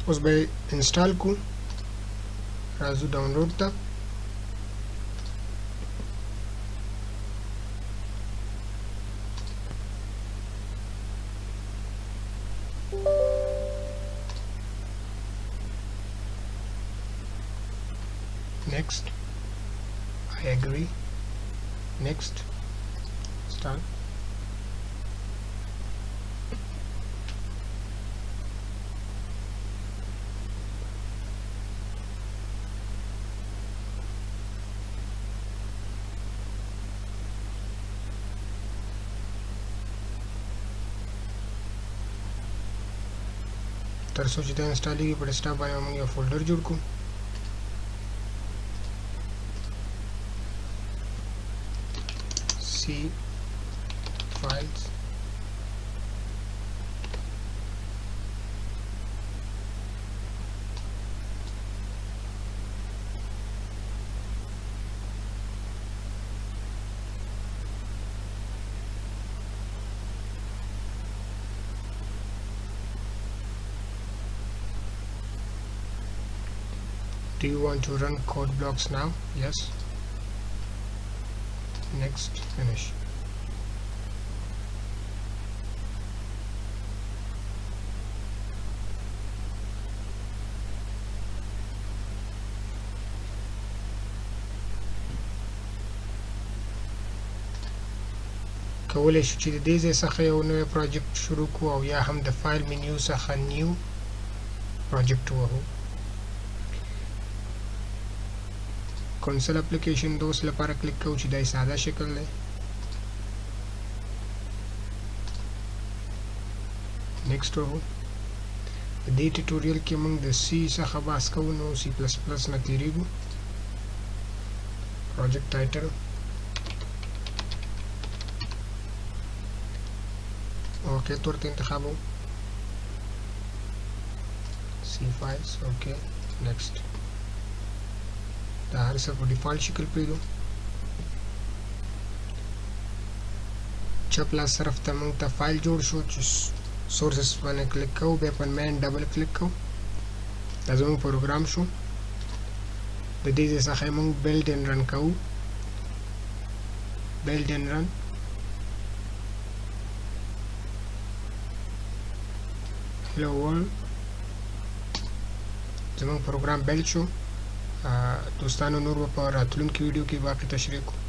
اوس به انسټال کو راځو ډاونلوډ ته next I agree next start تر څو چې دا انسټالیږي په ډیسکټاپ باندې موږ یو فولډر جوړ کوو C files Do you want to run code blocks now? Yes. Next, finish. کولای شو چې د دې ځای څخه یو نوی پروجیکټ شروع کړو او یا هم د فایل منیو څخه نیو پروجیکټ ووهو کنسول اپلیکیشن د اوس لپاره کلیک کوو چې دا یې ساده شکل دی نیکسټ ووهو په دې ټیټوریل کې موږ د سی څخه بحث کوو نو سی پلس پلس نه تیریږو پروجیکټ ټایټل اوکې تورته انتخابو سی فایلز اوکې نیکسټ دا هر څه په ډیفالت شکل پرېږدو چپ لاس طرف ته موږ ته فایل جوړ شو چې سورسز باندې کلیک کوو بیا په مین ډبل کلیک کوو دا زموږ پروګرام شو د دې ځای څخه موږ بلډ اینډ رن کوو بلډ اینډ رن hello world زموږ پروګرام بلډ شو دوستانو نور په راتلونکي ویډیو کې باقي تشریح کوو